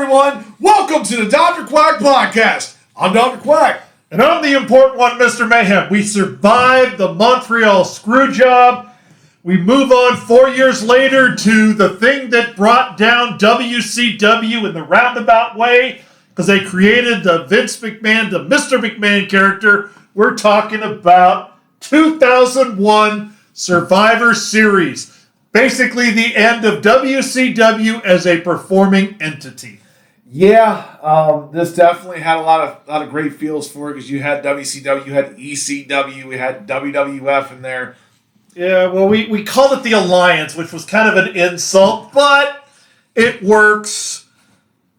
everyone. Welcome to the Dr. Quack Podcast. I'm Dr. Quack. And I'm the important one, Mr. Mayhem. We survived the Montreal screw job. We move on 4 years later to the thing that brought down WCW in the roundabout way, because they created the Vince McMahon, the Mr. McMahon character. We're talking about 2001 Survivor Series. Basically the end of WCW as a performing entity. Yeah, this definitely had a lot of great feels for it because you had WCW, you had ECW, we had WWF in there. Yeah, well, we called it the Alliance, which was kind of an insult, but it works.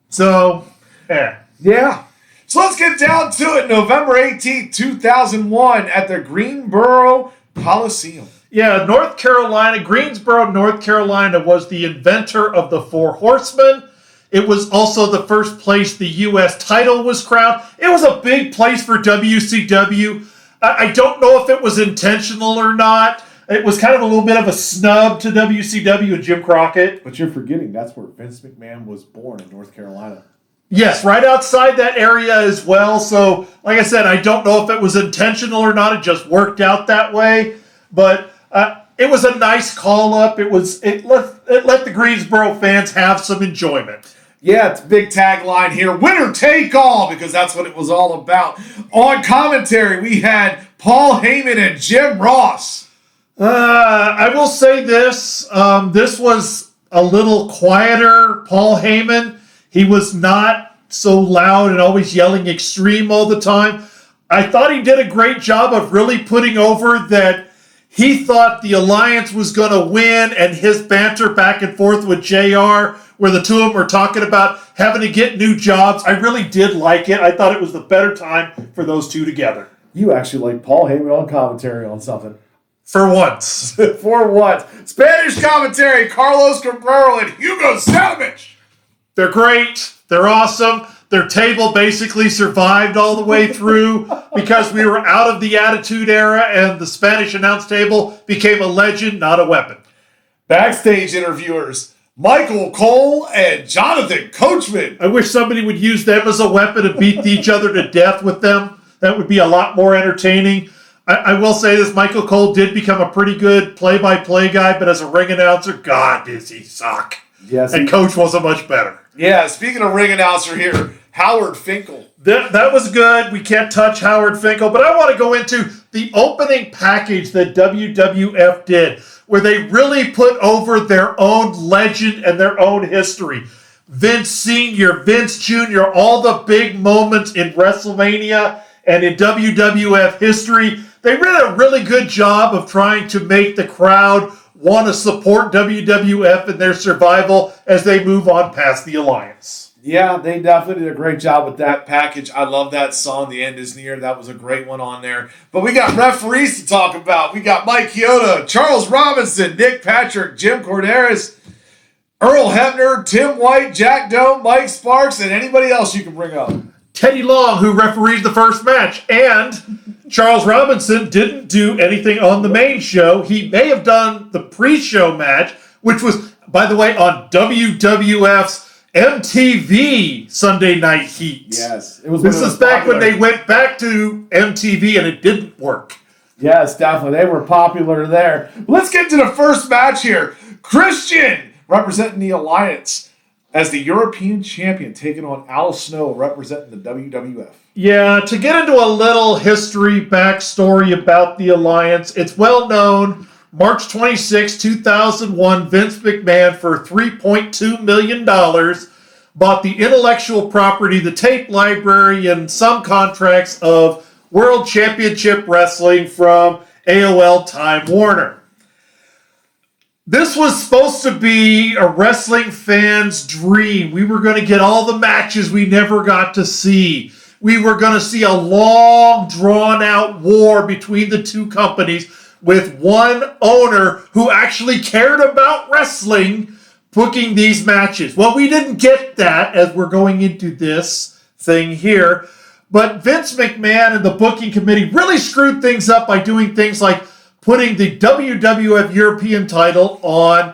So, yeah. Yeah. So let's get down to it. November 18th, 2001 at the Greensboro Coliseum. Yeah, North Carolina, Greensboro, North Carolina was the inventor of the Four Horsemen. It was also the first place the U.S. title was crowned. It was a big place for WCW. I don't know if it was intentional or not. It was kind of a little bit of a snub to WCW and Jim Crockett. But you're forgetting that's where Vince McMahon was born in North Carolina. Yes, right outside that area as well. So, like I said, I don't know if it was intentional or not. It just worked out that way. But it was a nice call-up. It let the Greensboro fans have some enjoyment. Yeah, it's a big tagline here. Winner take all, because that's what it was all about. On commentary, we had Paul Heyman and Jim Ross. I will say this. This was a little quieter. Paul Heyman, he was not so loud and always yelling extreme all the time. I thought he did a great job of really putting over that he thought the Alliance was going to win, and his banter back and forth with JR, where the two of them were talking about having to get new jobs. I really did like it. I thought it was the better time for those two together. You actually like Paul Heyman on commentary on something. For once. For what? Spanish commentary, Carlos Cabrero and Hugo Savinovich. They're great. They're awesome. Their table basically survived all the way through because we were out of the Attitude Era, and the Spanish announce table became a legend, not a weapon. Backstage interviewers, Michael Cole and Jonathan Coachman. I wish somebody would use them as a weapon and beat each other to death with them. That would be a lot more entertaining. I will say this, Michael Cole did become a pretty good play-by-play guy, but as a ring announcer, God, does he suck. Yes, and Coach wasn't much better. Yeah, speaking of ring announcer here, Howard Finkel. That was good. We can't touch Howard Finkel, but I want to go into the opening package that WWF did, where they really put over their own legend and their own history. Vince Sr., Vince Jr., all the big moments in WrestleMania and in WWF history. They did a really good job of trying to make the crowd want to support WWF in their survival as they move on past the Alliance. Yeah, they definitely did a great job with that package. I love that song, The End Is Near. That was a great one on there. But we got referees to talk about. We got Mike Chioda, Charles Robinson, Nick Patrick, Jim Corderas, Earl Hebner, Tim White, Jack Doe, Mike Sparks, and anybody else you can bring up. Teddy Long, who refereed the first match, and Charles Robinson didn't do anything on the main show. He may have done the pre-show match, which was, by the way, on WWF's MTV Sunday Night Heat. Yes. It was. This is back when they went back to MTV and it didn't work. Yes, definitely. They were popular there. Let's get to the first match here. Christian, representing the Alliance, as the European champion, taking on Al Snow, representing the WWF. Yeah, to get into a little history backstory about the Alliance, it's well known. March 26, 2001, Vince McMahon, for $3.2 million, bought the intellectual property, the tape library, and some contracts of World Championship Wrestling from AOL Time Warner. This was supposed to be a wrestling fan's dream. We were going to get all the matches we never got to see. We were going to see a long, drawn-out war between the two companies with one owner who actually cared about wrestling booking these matches. Well, we didn't get that as we're going into this thing here. But Vince McMahon and the booking committee really screwed things up by doing things like putting the WWF European title on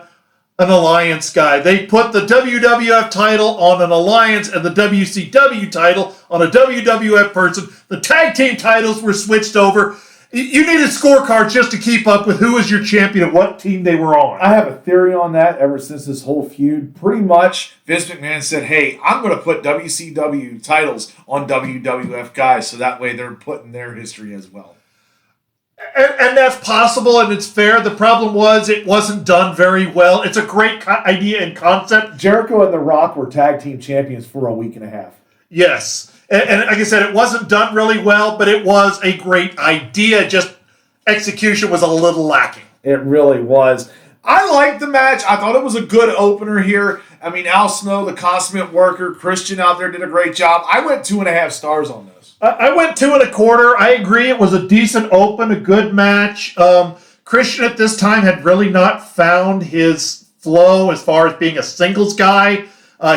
an alliance guy. They put the WWF title on an alliance and the WCW title on a WWF person. The tag team titles were switched over. You needed scorecards just to keep up with who was your champion and what team they were on. I have a theory on that ever since this whole feud. Pretty much, Vince McMahon said, hey, I'm going to put WCW titles on WWF guys, so that way they're putting their history as well. And that's possible, and it's fair. The problem was it wasn't done very well. It's a great idea and concept. Jericho and The Rock were tag team champions for a week and a half. Yes. And like I said, it wasn't done really well, but it was a great idea. Just execution was a little lacking. It really was. I liked the match. I thought it was a good opener here. I mean, Al Snow, the consummate worker, Christian out there did a great job. I went 2.5 stars on this. I went 2.25. I agree. It was a decent open, a good match. Christian at this time had really not found his flow as far as being a singles guy.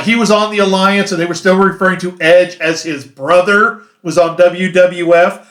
He was on the Alliance, and they were still referring to Edge as his brother, was on WWF.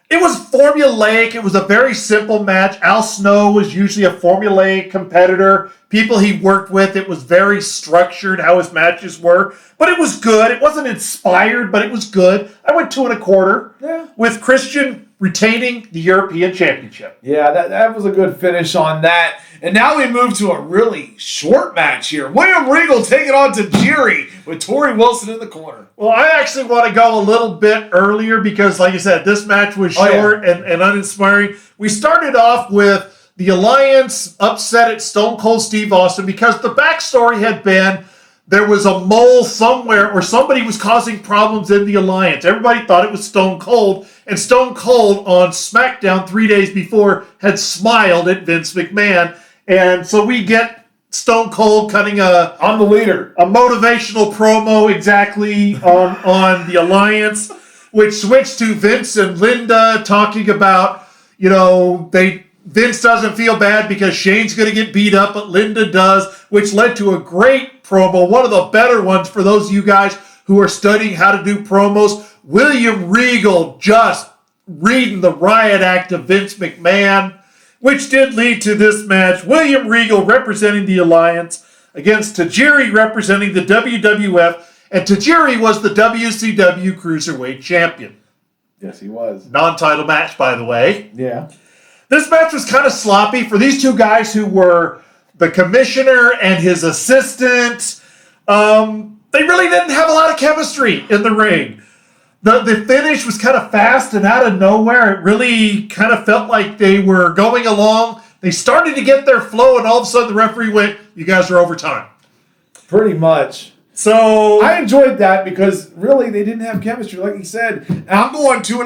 It was formulaic. It was a very simple match. Al Snow was usually a formulaic competitor. People he worked with, it was very structured how his matches were. But it was good. It wasn't inspired, but it was good. I went 2.25 with Christian retaining the European Championship. Yeah, that was a good finish on that. And now we move to a really short match here. William Regal taking on Tajiri with Torrie Wilson in the corner. Well, I actually want to go a little bit earlier because, like I said, this match was short and uninspiring. We started off with the Alliance upset at Stone Cold Steve Austin because the backstory had been there was a mole somewhere or somebody was causing problems in the Alliance. Everybody thought it was Stone Cold, and Stone Cold on SmackDown 3 days before had smiled at Vince McMahon. And so we get Stone Cold cutting I'm the leader, a motivational promo exactly on the Alliance, which switched to Vince and Linda talking about, Vince doesn't feel bad because Shane's going to get beat up, but Linda does, which led to a great promo, one of the better ones for those of you guys who are studying how to do promos. William Regal just reading the riot act of Vince McMahon, which did lead to this match. William Regal representing the Alliance against Tajiri representing the WWF, and Tajiri was the WCW Cruiserweight Champion. Yes, he was. Non-title match, by the way. Yeah. This match was kind of sloppy for these two guys who were the commissioner and his assistant. They really didn't have a lot of chemistry in the ring. The finish was kind of fast and out of nowhere. It really kind of felt like they were going along. They started to get their flow, and all of a sudden the referee went, "You guys are over time." Pretty much. So I enjoyed that because really they didn't have chemistry, like you said. And I'm going 2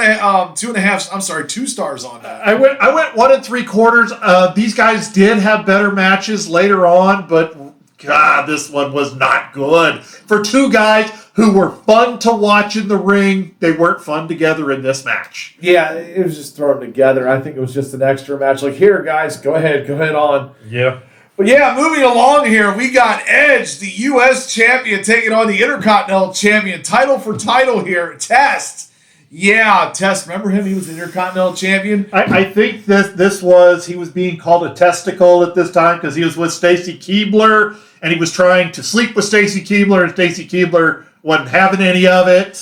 stars on that. I went 1.75. These guys did have better matches later on, but God, this one was not good. For two guys who were fun to watch in the ring, they weren't fun together in this match. Yeah, it was just thrown together. I think it was just an extra match. Like, here, guys, go ahead on. Yeah. But yeah, moving along here, we got Edge, the U.S. champion, taking on the Intercontinental champion. Title for title here. Test. Yeah, Test. Remember him? He was the Intercontinental champion. I think he was being called a testicle at this time because he was with Stacy Keibler, and he was trying to sleep with Stacy Keibler, and Stacy Keibler wasn't having any of it.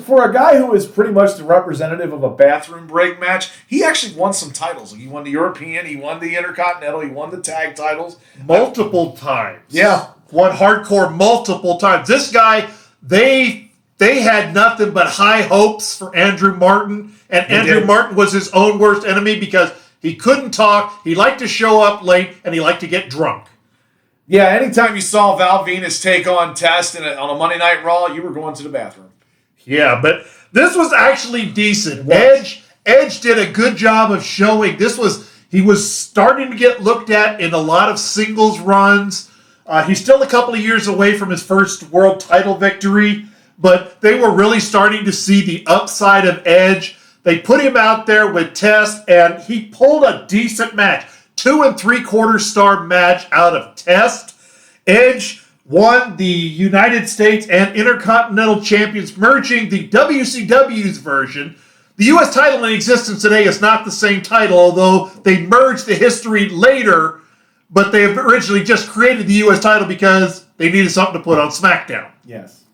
For a guy who is pretty much the representative of a bathroom break match, he actually won some titles. He won the European, he won the Intercontinental, he won the tag titles. Multiple times. Yeah. Won hardcore multiple times. This guy, they had nothing but high hopes for Andrew Martin, and Andrew Martin was his own worst enemy because he couldn't talk, he liked to show up late, and he liked to get drunk. Yeah, anytime you saw Val Venus take on Test on a Monday Night Raw, you were going to the bathroom. Yeah, but this was actually decent. Edge did a good job of showing he was starting to get looked at in a lot of singles runs. He's still a couple of years away from his first world title victory, but they were really starting to see the upside of Edge. They put him out there with Test, and he pulled a decent match. 2.75 star match out of Test. Edge won the United States and Intercontinental Champions, merging the WCW's version. The U.S. title in existence today is not the same title, although they merged the history later. but they originally just created the U.S. title because they needed something to put on SmackDown. Yes.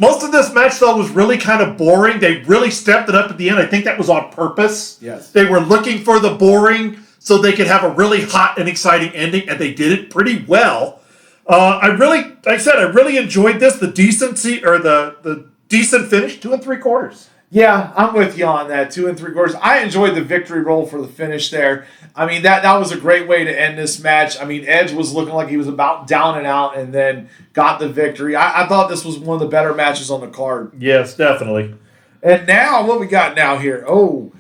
Most of this match, though, was really kind of boring. They really stepped it up at the end. I think that was on purpose. Yes. They were looking for the boring so they could have a really hot and exciting ending, and they did it pretty well. I really enjoyed this. The decency, or the decent finish, 2 3/4. Yeah, I'm with you on that. 2 3/4. I enjoyed the victory roll for the finish there. I mean, that was a great way to end this match. I mean, Edge was looking like he was about down and out and then got the victory. I thought this was one of the better matches on the card. Yes, definitely. And now, what we got now here? Oh,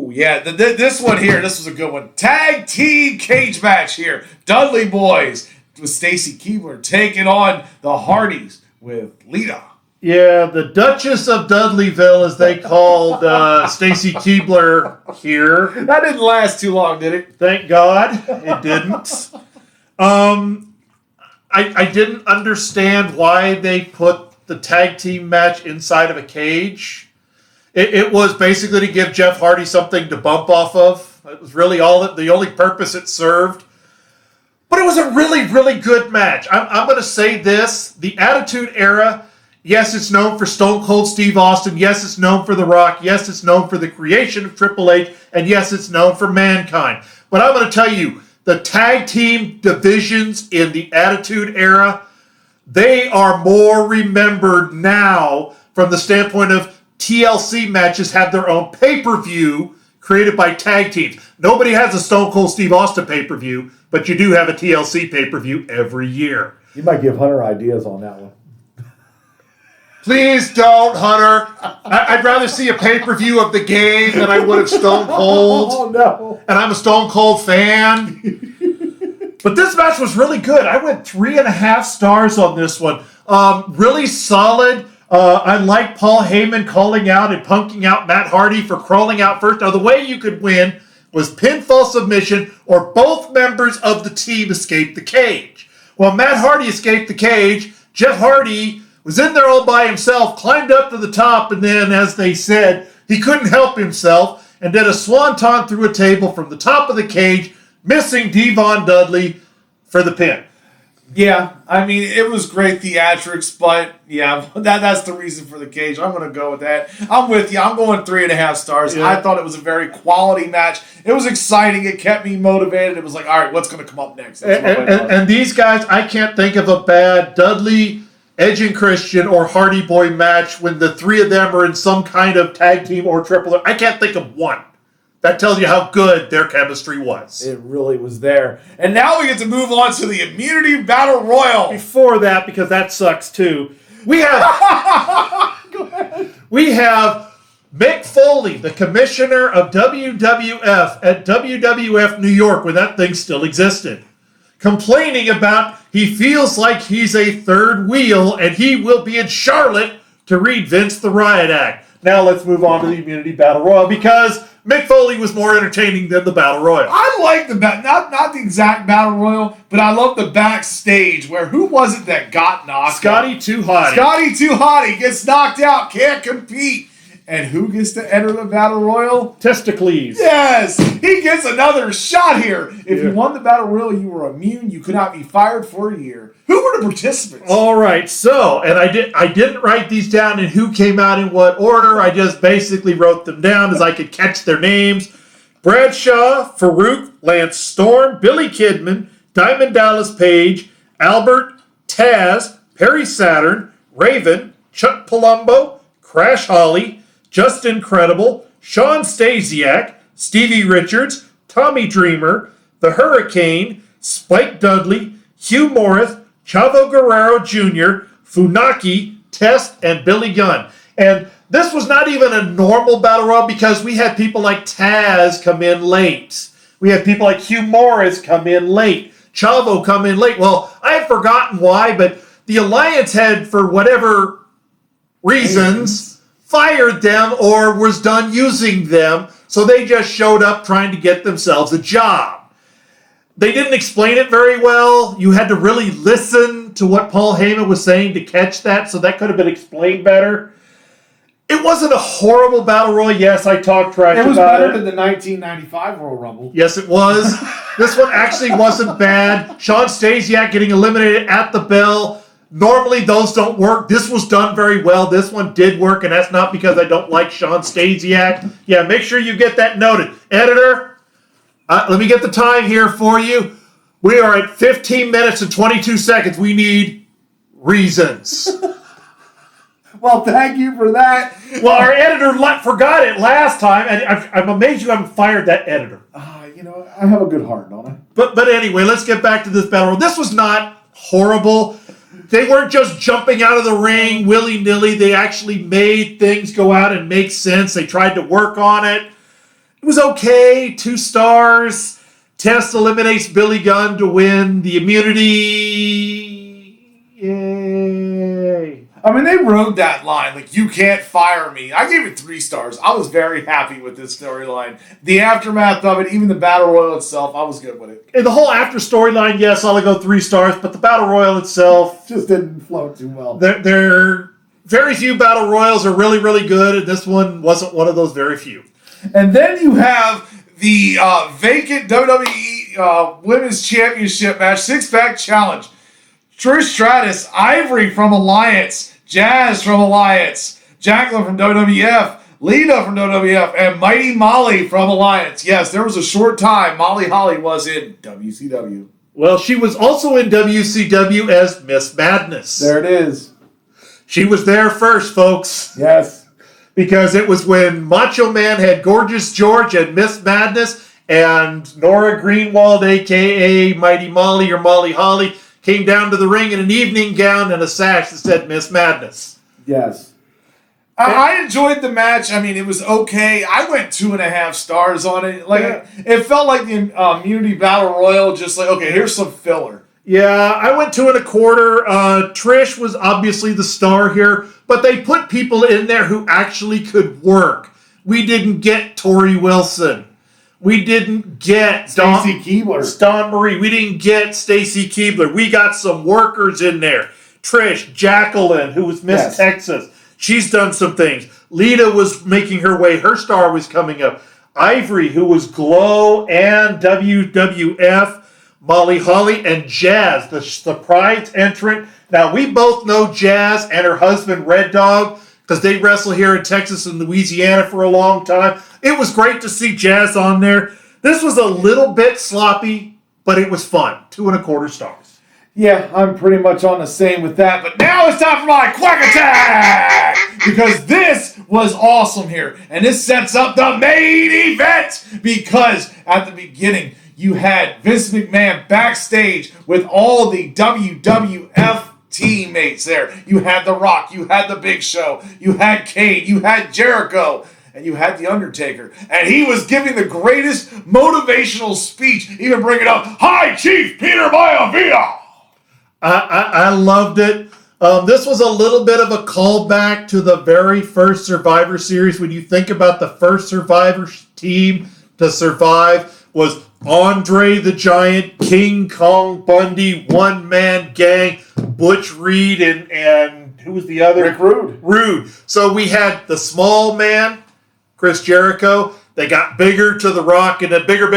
yeah. This one here, this was a good one. Tag team cage match here. Dudley Boys with Stacy Keibler taking on the Hardys with Lita. Yeah, the Duchess of Dudleyville, as they called Stacy Keibler here. That didn't last too long, did it? Thank God it didn't. I didn't understand why they put the tag team match inside of a cage. It was basically to give Jeff Hardy something to bump off of. It was really the only purpose it served. But it was a really, really good match. I'm going to say this. The Attitude Era, yes, it's known for Stone Cold Steve Austin. Yes, it's known for The Rock. Yes, it's known for the creation of Triple H. And yes, it's known for Mankind. But I'm going to tell you, the tag team divisions in the Attitude Era, they are more remembered now from the standpoint of TLC matches have their own pay-per-view created by tag teams. Nobody has a Stone Cold Steve Austin pay-per-view, but you do have a TLC pay-per-view every year. You might give Hunter ideas on that one. Please don't, Hunter. I'd rather see a pay-per-view of the game than I would of Stone Cold. Oh, no. And I'm a Stone Cold fan. But this match was really good. I went 3.5 stars on this one. Really solid. I like Paul Heyman calling out and punking out Matt Hardy for crawling out first. Now, the way you could win was pinfall submission or both members of the team escaped the cage. Well, Matt Hardy escaped the cage. Jeff Hardy was in there all by himself, climbed up to the top, and then, as they said, he couldn't help himself and did a swanton through a table from the top of the cage, missing Devon Dudley for the pin. Yeah, I mean, it was great theatrics, but yeah, that's the reason for the cage. I'm going to go with that. I'm with you. I'm going 3.5 stars. Yeah. I thought it was a very quality match. It was exciting. It kept me motivated. It was like, all right, what's going to come up next? And these guys, I can't think of a bad Dudley, Edge and Christian, or Hardy Boy match when the three of them are in some kind of tag team or triple. I can't think of one. That tells you how good their chemistry was. It really was there. And now we get to move on to the Immunity Battle Royal. Before that, because that sucks too, we have Mick Foley, the commissioner of WWF at WWF New York, when that thing still existed, complaining about he feels like he's a third wheel and he will be in Charlotte to read Vince the Riot Act. Now let's move on to the Immunity Battle Royal because Mick Foley was more entertaining than the Battle Royal. I like the not the exact Battle Royal, but I love the backstage where who was it that got knocked Scotty out? Too Hotty. Scotty Too Hotty gets knocked out, can't compete. And who gets to enter the Battle Royal? Testicles. Yes! He gets another shot here. If you won the Battle Royal, you were immune. You could not be fired for a year. Who were the participants? All right, so, and I didn't write these down in who came out in what order. I just basically wrote them down as I could catch their names. Bradshaw, Farouk, Lance Storm, Billy Kidman, Diamond Dallas Page, Albert, Taz, Perry Saturn, Raven, Chuck Palumbo, Crash Holly, Justin Credible, Sean Stasiak, Stevie Richards, Tommy Dreamer, The Hurricane, Spike Dudley, Hugh Morris, Chavo Guerrero Jr., Funaki, Test, and Billy Gunn. And this was not even a normal Battle Royal because we had people like Taz come in late. We had people like Hugh Morris come in late. Chavo come in late. Well, I had forgotten why, but the Alliance had, for whatever reasons, fired them or was done using them, so they just showed up trying to get themselves a job. They didn't explain it very well. You had to really listen to what Paul Heyman was saying to catch that, so that could have been explained better. It wasn't a horrible Battle Royal. Yes, I talked trash about it. It was better than the 1995 Royal Rumble. Yes, it was. This one actually wasn't bad. Sean Stasiak getting eliminated at the bell. Normally those don't work. This was done very well. This one did work, and that's not because I don't like Sean Stasiak. Yeah, make sure you get that noted. Editor, let me get the time here for you. We are at 15 minutes and 22 seconds. We need reasons. Well, thank you for that. Well, our editor forgot it last time, and I'm amazed you haven't fired that editor. I have a good heart, don't I? But anyway, let's get back to this battle royal. This was not horrible. They weren't just jumping out of the ring willy-nilly. They actually made things go out and make sense. They tried to work on it. It was okay. 2 stars. Test eliminates Billy Gunn to win the immunity. Yay. I mean, they rode that line. Like, you can't fire me. I gave it 3 stars. I was very happy with this storyline. The aftermath of it, even the battle royal itself, I was good with it. And the whole after storyline, yes, I'll go 3 stars, but the battle royal itself just didn't flow too well. There very few battle royals are really, really good, and this one wasn't one of those very few. And then you have the vacant WWE Women's Championship match, 6-pack challenge. Trish Stratus, Ivory from Alliance, Jazz from Alliance, Jacqueline from WWF, Lita from WWF, and Mighty Molly from Alliance. Yes, there was a short time Molly Holly was in WCW. Well, she was also in WCW as Miss Madness. There it is. She was there first, folks. Yes. Because it was when Macho Man had Gorgeous George and Miss Madness, and Nora Greenwald, a.k.a. Mighty Molly or Molly Holly, came down to the ring in an evening gown and a sash that said Miss Madness. Yes. I enjoyed the match. I mean, it was okay. I went 2.5 stars on it. It felt like the Immunity Battle Royal, just like, okay, here's some filler. Yeah, I went 2.25. Trish was obviously the star here, but they put people in there who actually could work. We didn't get Tori Wilson. We didn't get Stacy Keibler. Dawn Marie. We didn't get Stacy Keibler. We got some workers in there. Trish, Jacqueline, who was Miss Texas. She's done some things. Lita was making her way. Her star was coming up. Ivory, who was Glow and WWF. Molly Holly and Jazz, the surprise entrant. Now, we both know Jazz and her husband, Red Dog, because they wrestle here in Texas and Louisiana for a long time. It was great to see Jazz on there. This was a little bit sloppy, but it was fun. 2.25 stars. Yeah, I'm pretty much on the same with that. But now it's time for my Quack Attack! Because this was awesome here. And this sets up the main event. Because at the beginning, you had Vince McMahon backstage with all the WWF teammates there. You had The Rock, you had The Big Show, you had Kane, you had Jericho, and you had The Undertaker. And he was giving the greatest motivational speech, even bringing up, "Hi, Chief Peter Maivia." I loved it. This was a little bit of a callback to the very first Survivor Series. When you think about the first Survivor team to survive, was Andre the Giant, King Kong Bundy, one-man gang, Butch Reed, and who was the other? Rick Rude. Rude. So we had the small man, Chris Jericho. They got bigger to The Rock and a bigger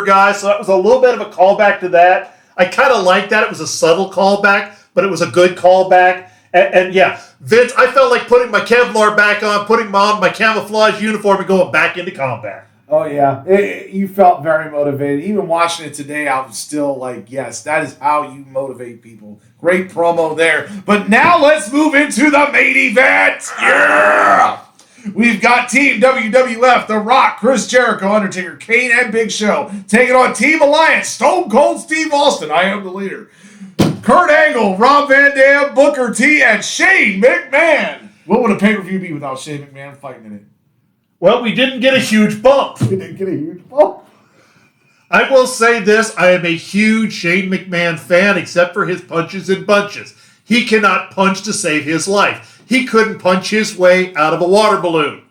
guy. So that was a little bit of a callback to that. I kind of liked that. It was a subtle callback, but it was a good callback. And yeah, Vince, I felt like putting my Kevlar back on, putting on my camouflage uniform and going back into combat. Oh, yeah. You felt very motivated. Even watching it today, I was still like, yes, that is how you motivate people. Great promo there. But now let's move into the main event. Yeah! We've got Team WWF, The Rock, Chris Jericho, Undertaker, Kane, and Big Show taking on Team Alliance, Stone Cold Steve Austin, I am the leader, Kurt Angle, Rob Van Dam, Booker T, and Shane McMahon. What would a pay-per-view be without Shane McMahon fighting in it? Well, we didn't get a huge bump. We didn't get a huge bump. I will say this, I am a huge Shane McMahon fan, except for his punches and bunches. He cannot punch to save his life. He couldn't punch his way out of a water balloon.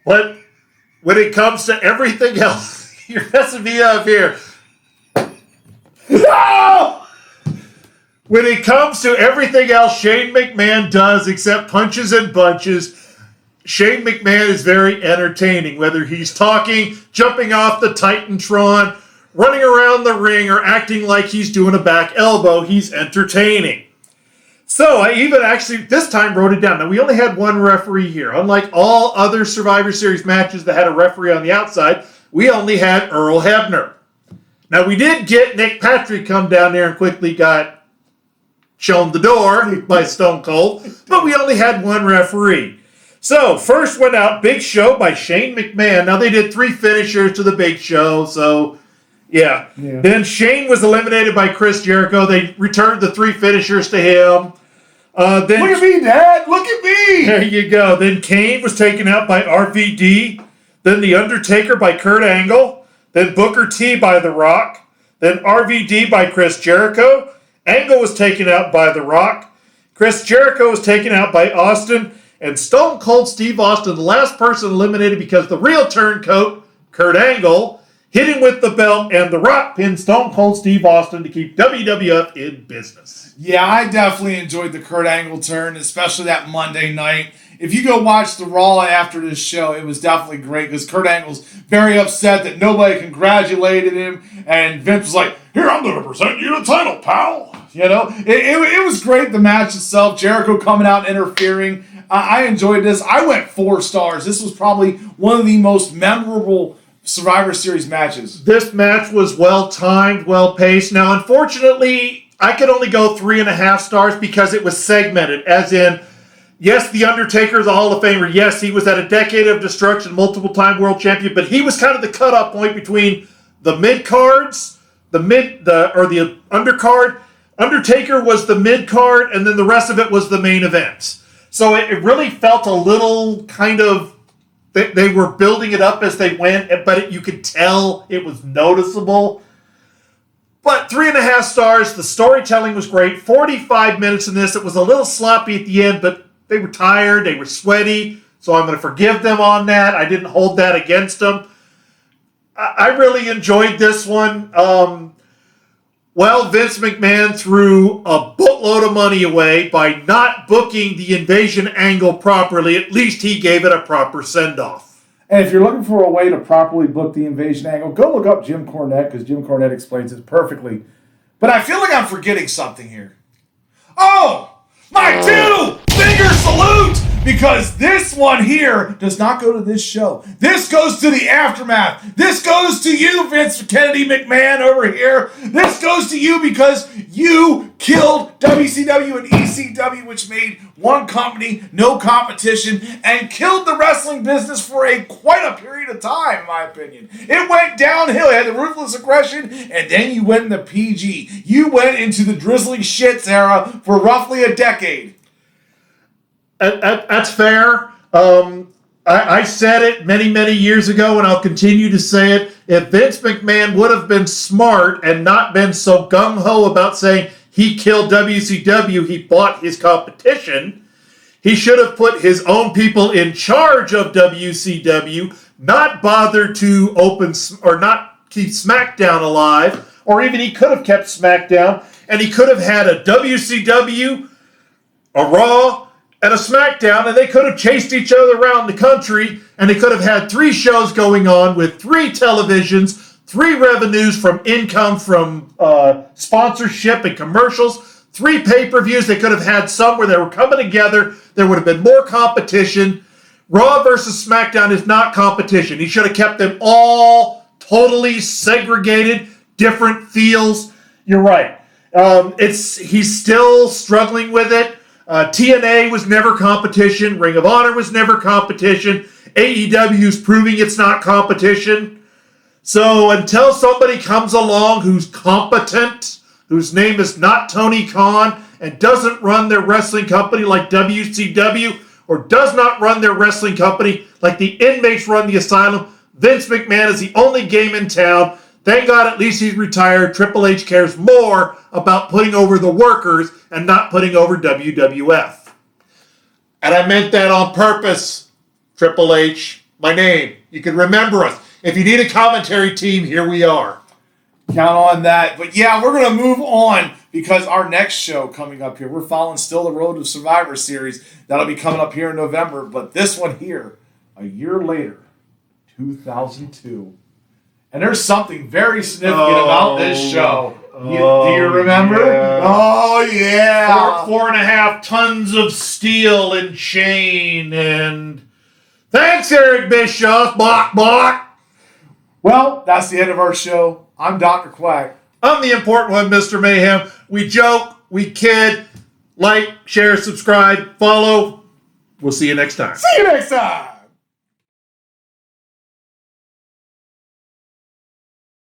But when it comes to everything else, you're messing me up here. No! When it comes to everything else Shane McMahon does except punches and bunches, Shane McMahon is very entertaining, whether he's talking, jumping off the Titantron, running around the ring or acting like he's doing a back elbow, he's entertaining. So I even actually this time wrote it down. Now we only had one referee here. Unlike all other Survivor Series matches that had a referee on the outside, we only had Earl Hebner. Now we did get Nick Patrick come down there and quickly got shown the door by Stone Cold, but we only had one referee. So first went out Big Show by Shane McMahon. Now they did 3 finishers to the Big Show, so yeah. Then Shane was eliminated by Chris Jericho. They returned the 3 finishers to him. Then, look at me, Dad. Look at me. There you go. Then Kane was taken out by RVD. Then The Undertaker by Kurt Angle. Then Booker T by The Rock. Then RVD by Chris Jericho. Angle was taken out by The Rock. Chris Jericho was taken out by Austin. And Stone Cold Steve Austin, the last person eliminated because the real turncoat, Kurt Angle, hit him with the belt, and The Rock pinned Stone Cold Steve Austin to keep WWF in business. Yeah, I definitely enjoyed the Kurt Angle turn, especially that Monday night. If you go watch the Raw after this show, it was definitely great because Kurt Angle's very upset that nobody congratulated him, and Vince was like, "Here, I'm going to present you the title, pal." You know, it was great, the match itself. Jericho coming out and interfering. I enjoyed this. I went 4 stars. This was probably one of the most memorable Survivor Series matches. This match was well-timed, well-paced. Now, unfortunately, I could only go 3.5 stars because it was segmented, as in, yes, The Undertaker is a Hall of Famer. Yes, he was at a Decade of Destruction, multiple-time world champion, but he was kind of the cutoff point between the mid-cards, the undercard. Undertaker was the mid-card, and then the rest of it was the main event. So it really felt a little kind of, they were building it up as they went, but you could tell it was noticeable. But 3.5 stars. The storytelling was great. 45 minutes in this. It was a little sloppy at the end, but they were tired. They were sweaty. So I'm going to forgive them on that. I didn't hold that against them. I really enjoyed this one. Well, Vince McMahon threw a boatload of money away by not booking the invasion angle properly. At least he gave it a proper send-off. And if you're looking for a way to properly book the invasion angle, go look up Jim Cornette, because Jim Cornette explains it perfectly. But I feel like I'm forgetting something here. Oh, my 2-finger salute! Because this one here does not go to this show. This goes to the aftermath. This goes to you, Vince Kennedy McMahon over here. This goes to you because you killed WCW and ECW, which made one company, no competition, and killed the wrestling business for quite a period of time, in my opinion. It went downhill. You had the ruthless aggression, and then you went into PG. You went into the drizzling shits era for roughly a decade. That's fair. I said it many, many years ago, and I'll continue to say it. If Vince McMahon would have been smart and not been so gung-ho about saying he killed WCW, he bought his competition, he should have put his own people in charge of WCW, not bothered to open or not keep SmackDown alive, or even he could have kept SmackDown, and he could have had a WCW, a Raw, and a SmackDown, and they could have chased each other around the country, and they could have had 3 shows going on with 3 televisions, 3 revenues from income from sponsorship and commercials, 3 pay-per-views. They could have had some where they were coming together. There would have been more competition. Raw versus SmackDown is not competition. He should have kept them all totally segregated, different feels. You're right. He's still struggling with it. TNA was never competition. Ring of Honor was never competition. AEW's proving it's not competition. So until somebody comes along who's competent, whose name is not Tony Khan, and doesn't run their wrestling company like WCW, or does not run their wrestling company like the inmates run the asylum, Vince McMahon is the only game in town. Thank God at least he's retired. Triple H cares more about putting over the workers and not putting over WWF. And I meant that on purpose, Triple H. My name. You can remember us. If you need a commentary team, here we are. Count on that. But yeah, we're going to move on because our next show coming up here, we're following still the road to Survivor Series. That'll be coming up here in November. But this one here, a year later, 2002. And there's something very significant about this show. Do you remember? Yeah. Oh, yeah. 4.5 tons of steel and chain. And thanks, Eric Bischoff. Block, block. Well, that's the end of our show. I'm Dr. Quack. I'm the important one, Mr. Mayhem. We joke, we kid. Like, share, subscribe, follow. We'll see you next time. See you next time.